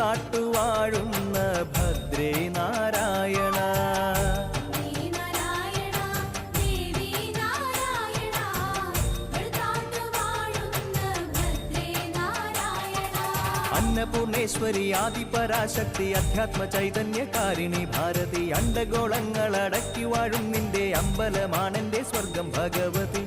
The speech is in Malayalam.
എടുത്താട്ടുവാഴുന്ന ഭദ്രേ നാരായണ. അന്നപൂർണേശ്വരി ആദിപരാശക്തി അധ്യാത്മ ചൈതന്യകാരിണി ഭാരതി. അണ്ടഗോളങ്ങളടക്കി വാഴും നിന്റെ അമ്പലമാണെന്റെ സ്വർഗം ഭഗവതി.